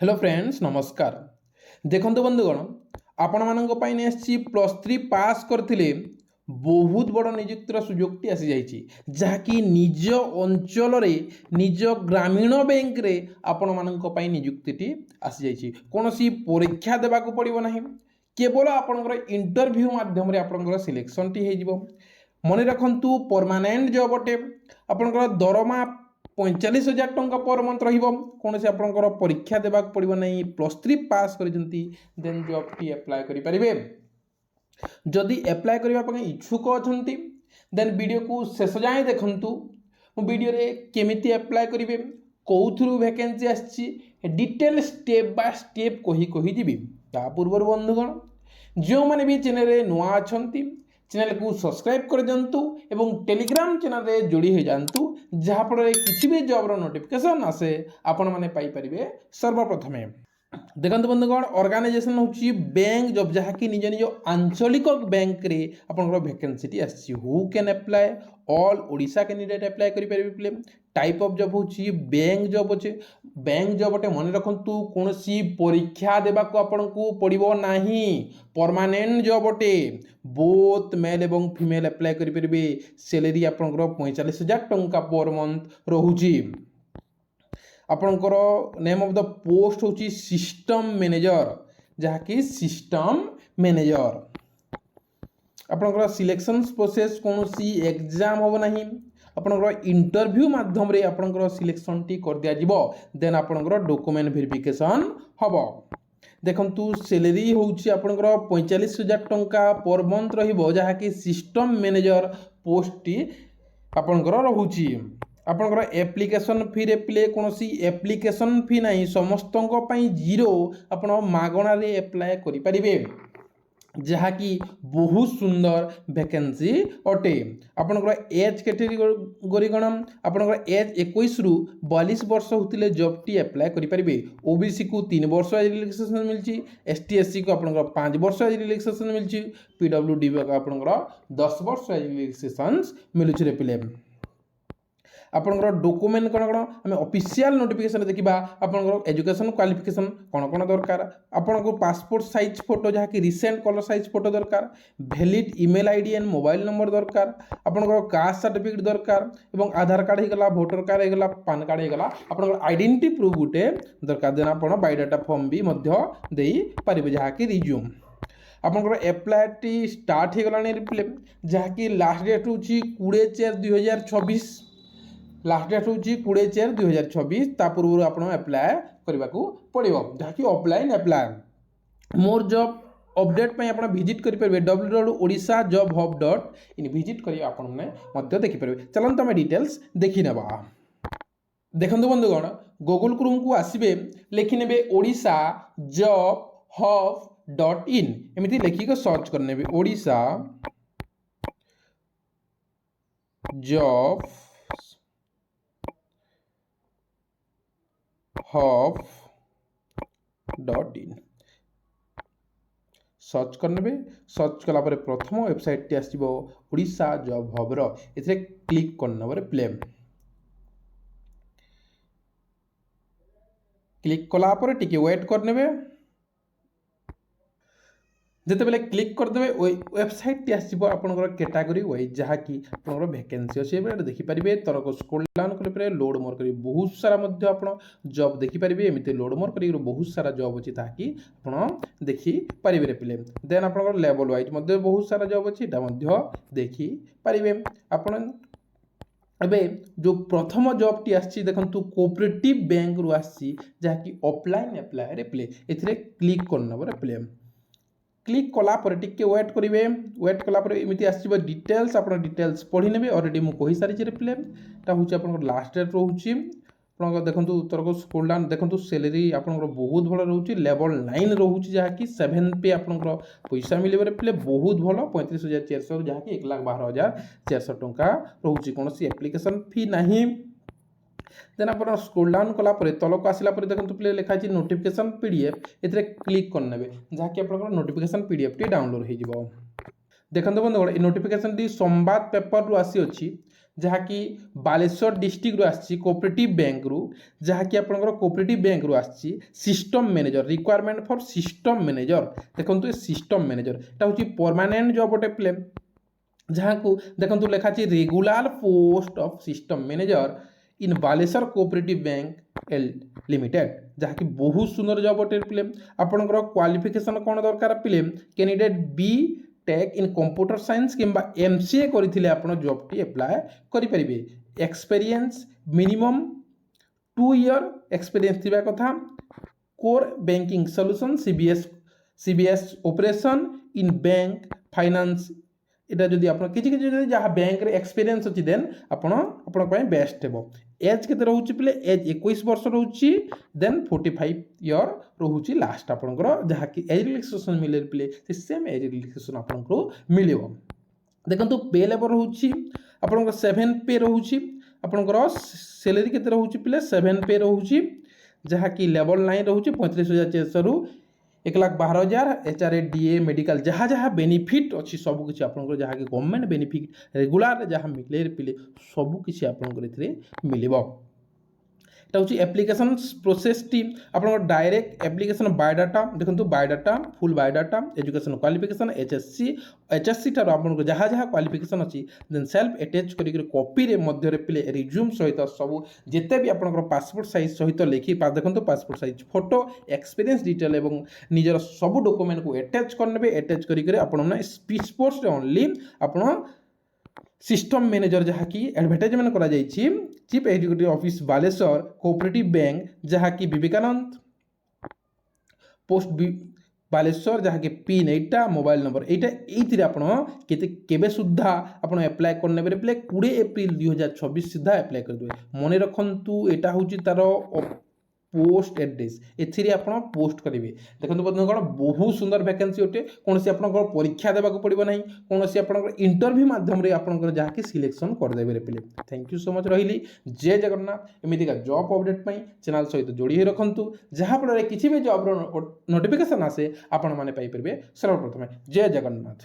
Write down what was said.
Hello friends नमस्कार। देखो बंधुगण आपण मानक +3 पास करथिले बहुत बड़ नियुक्तिर सुजोगटी आसी जाइए जहाँकि निज अंचल निज ग्रामीण बैंक रे आपण मानक नियुक्ति आसी जाइए। कौन सी परीक्षा देवा पड़ो ना, केवल आपणकर इंटरव्यू माध्यम आपणकर सिलेक्शन टी हो। मन रखु परमानेंट जॉब अटे। आपणकर दरमा 45,000 टंका पर मंथ रोसी आपंकर परीक्षा देवा पड़ो ना। +3 पास कर देन जॉब टी एप्लाय करें। जदि एप्लाय करने इच्छुक अच्छा देन वीडियो को शेष जाए देखूँ। मो वीडियो केमिति एप्लाय करेंगे कौथु वैकेंसी आसी डिटेल स्टेप बाय स्टेप कही जीवी। ता पूर्व बंधुगण जो मैंने भी चैनल नुआ अच्छा चैनल को सब्सक्राइब कर दिंतु एवं टेलीग्राम चैनल रे जोड़ी हो जातु जहाँफल किसी भी जॉब नोटिफिकेशन आसे आपण मैंने पाइपर सर्वप्रथमे। देखो बंधुगण ऑर्गेनाइजेशन हूँ बैंक जॉब जहाँकि निज निज आंचलिक बैंक रे आपंकर वैकेंसी आसी। Who can apply all Odisha candidate apply करेंगे। टाइप ऑफ जॉब हूँ बैंक जॉब अच्छे। बैंक जॉब अटे मन रखु कौन सी परीक्षा देवा आपन को पड़ो ना। परमानेंट जॉब अटे। बोथ मेल एवं फीमेल अप्लाई करेंगे। सैलरी आपंकर 45,000 टंका पर मंथ रोची। आपणकर नेम ऑफ द पोस्ट हूँ सिस्टम मैनेजर जहाँकि सिस्टम मैनेजर। आपणकर सिलेक्शन प्रोसेस कौन सी एग्जाम हम ना। आपणकर इंटरव्यू माध्यम रे आपणकर सिलेक्शन टी कर दिया जिवो। देन आपणकर डॉक्यूमेंट वेरिफिकेशन हम। देखंतु सैलरी होउची आपणकर 45,000 टंका पर मंथ रहिबो जहाँकि सिस्टम मैनेजर पोस्ट टी आपणकर रहुची। आपणकर एप्लिकेशन फी रे प्ले कौन सी एप्लिकेशन फी नहीं समस्त जीरो आपण मागणा रे अप्लाई करि परिबे जहाँकि बहुत सुंदर वैकेंसी अटे। आपणकर एज कैटेगरी गण आपणकर एज 21 रु 42 वर्ष होते जॉब टी अप्लाई करेंगे। ओबीसी को 3 वर्ष एज रिलैक्सेशन मिलची। एसटी एससी को आपणकर 5 वर्ष एज रिलैक्सेशन मिलची। पीडब्ल्यूडी को आपणकर 10 वर्ष एज रिलैक्सेशन मिलुची रे पिले। आपणकर डॉक्यूमेंट कौन कौन आम ऑफिशियल नोटिफिकेशन देखा। आपणकर एजुकेशन क्वालिफिकेशन कौन कौन दरकार। आपको पासपोर्ट साइज फोटो जहाँकि रिसेंट कलर साइज फोटो दरकार। Valid email ID and mobile number दरकार। आपणकर कास्ट सर्टिफिकेट दरकार एवं आधार कार्ड होगा भोटर कार्ड होगा पान कार्ड होगा आपणकर आइडेंटिटी प्रूफ गोटे दरकार। देन आप बायोडाटा फॉर्म भी दे पारे जहाँकि रिज्यूम। आपणकर एप्लाय टी स्टार्ट हो गला जहाँकि लास्ट डेट हूँ 20/4/2026। लास्ट डेट हूँ 20/4/2026। ता पूर्व आप अप्लाय करने को पड़ो जहाँकि offline apply. More job update पे आप विजिट करेंगे www.odishaJobHub.in विजिट करेंगे। आपने देखिपारे। चलते आम डिटेल्स देखी ना। देखो बंधुगण गूगल क्रोम को आसबे लिखिने ओडिशा जॉब hub.in एमती लिखिक सर्च करने ओडिशा जॉब hub.in सर्च करने। सर्च कलापर प्रथम वेबसाइट टी आसो ओडिशा जॉब हब रे क्लिक करने प्ले। क्लिक कलापर टिके वेट करने। जितेबाला क्लिक करदे वेबसाइट टी आसो आपंकर कैटेगरी वाइज जहाँकि आपंकर वैकेंसी अच्छे देखिपारे। तरक स्क्रॉल डाउन करेंगे लोड मोर कर बहुत सारा आप जॉब देखिपारे। एमती लोड मोर कर बहुत सारा जॉब अच्छी ताकि आप देखिपारे पिले। देन आप लेवल वाइज बहुत सारा जॉब अच्छी देखिपारे। आप एबे जो प्रथम जॉब टी आसी देखो कोऑपरेटिव बैंक रु आसी जहाँकि ऑफलाइन अप्लाई रे प्ले ए क्लिक करने प्ले। क्लिक कलापर टिके वेट करेंगे। वेट कलापर एमती आसो डिटेल्स आप डिटेल्स पढ़ी ने अलरेडी मुझे कही सारी प्ले हूँ आप लास्ट डेट रोचे। देखो तरक स्क्रॉल डाउन देखो सैलरी आपंकर बहुत भल रोचे। लेवल 9 रोचे जहाँकि 7 पे आपंकर पैसा मिले प्ले बहुत भल 35,400 जहाँकि 1,12,400 टंका रोचे। कौन सी एप्लिकेशन फी नहीं। देन आप स्क्रॉल डाउन कलापर तलक आसला देखो प्ले लिखाई नोटिफिकेशन पीडीएफ ए क्लिक करने जहाँकि आप नोटिफिकेशन पीडीएफ टी डाउनलोड हो। देखो बंधुगण नोटिफिकेशन टी संवाद पेपर रु आसी अच्छी ଯାହାକି ବାଲେଶ୍ୱର ଡିଷ୍ଟ୍ରିକ୍ଟରୁ ଆସିଛି କୋଅପରେଟିଭ୍ ବ୍ୟାଙ୍କରୁ, ଯାହାକି ଆପଣଙ୍କର କୋଅପରେଟିଭ୍ ବ୍ୟାଙ୍କରୁ ଆସିଛି system manager, requirement for system manager. ଦେଖନ୍ତୁ ଏ ସିଷ୍ଟମ୍ ମ୍ୟାନେଜର ଏଟା ହେଉଛି ପରମାନେଣ୍ଟ ଜବ୍ ଅଟେ ପ୍ଲେ, ଯାହାକୁ ଦେଖନ୍ତୁ ଲେଖା ଅଛି regular post of system manager in Baleswar cooperative bank L limited, ଯାହାକି ବହୁତ ସୁନ୍ଦର ଜବ୍ ଅଟେ ପିଲେ। ଆପଣଙ୍କର କ୍ୱାଲିଫିକେସନ୍ କ'ଣ ଦରକାର ପିଲେ, candidate B Tech in computer science କିମ୍ବା MCA କରିଥିଲେ ଆପଣ ଜବ୍ଟି ଆପ୍ଲାଏ କରିପାରିବେ। ଏକ୍ସପେରିଏନ୍ସ ମିନିମମ୍ 2 ଇୟର୍ ଏକ୍ସପେରିଏନ୍ସ ଥିବା କଥା। Core banking solution CBS operation in bank finance, এটা যদি আপনার কিছু কিছু যদি যা ব্যাঙ্করে এক্সপিরিয়েন্স ଅଛି দেন আপনার ପାଇଁ বেস্ট ହେବ। এজ কেতে রହୁଛି পিলে, এজ 21 বর্ষ রହୁଛି, দেন 45 ইয়ার রହୁଛି লাস্ট আপনার যাকি এজ রিল্যাক্সেসন মিলে পিলে সে সেম এজ রিল্যাক্সেসন আপনার মিলিব। দেখন্তু পে লেভেল রହୁଛି আপনার 7 পে রହୁଛି, আপনার স্যালারি কেতে রହୁଛି পিলে 7 পে রହୁଛି, ଯାହାକି ଲେବଲ୍ 9 ରହୁଛି 35,400 ରୁ 1,12,000। HRA DA मेडिकल जहाँ जहाँ बेनिफिट अच्छी सबकि आपंकर जहाँ कि गवर्नमेंट बेनिफिट रेगुलर जहाँ मिले पिले सबकि आपंकर मिल। এটা হচ্ছে অ্যাপ্লিকেশন প্রসেসটি আপনার ডাইরেক্ট অ্যাপ্লিকেশন বায়োডাটা, দেখুন বায়োডাটা ফুল বায়োডাটা এজুকেশন কোয়ালিফিকেশন HSC ঠার আপনার যা যা কোয়ালিফিকেশন অছি দেন সেলফ আটাচ করি কপিরে মধ্যে পিলে রিজ্ୟୁମ୍ সহিত সবু যেতে বি আপনার পাসপোর্ট সাইজ সহিত লিখি দেখুন passport size photo experience detail এবং নিজের সবু ডকুমেন্ট কু আটাচ করনেবে। আটাচ করি আপনার স্পিচ পোস্টরে অনলি আপনার সিস্টম ম্যানেজর যাকি এডভার্টাইজমেন্ট করা যাইছি chief executive office Baleswar cooperative bank যাকি বিবেকানন্দ পোস্ট বালেশ্বর যাকি পিন এইটা মোবাইল নম্বর এইটা এইথিরে আপনার কেবে সুদ্ধা আপনার আপ্লাই করনেবে প্লে 20 এপ্রিল 2024 সুদ্ধা আপ্লাই করেদেবে। মনে রাখন্তু এটা হচ্ছে তার পোস্ট এড্রেস, এথিরে আপনার পোস্ট করবে। দেখুন বন্ধু কোণ বহুত সুন্দর ভ্যাকেন্সি অটে, কোণী আপনার পরীক্ষা দেওয়া পড়ব না, কোণী আপনার ইন্টরভ্যু মাধ্যমে আপনার যা কি সিলেকশন করদেবে পিলে। থ্যাংক ইউ সো মচ রহিলি। জয় জগন্নাথ। এমিতিকা জব অপডেট পাই চ্যানেল সহিত যোড়ি হয়ে রাখন্তু, যাফଳରେ কিছু বি জব্র নোটিফিকেসন আসে আপনার পাইপারে। সর্বপ্রথমে জয় জগন্নাথ।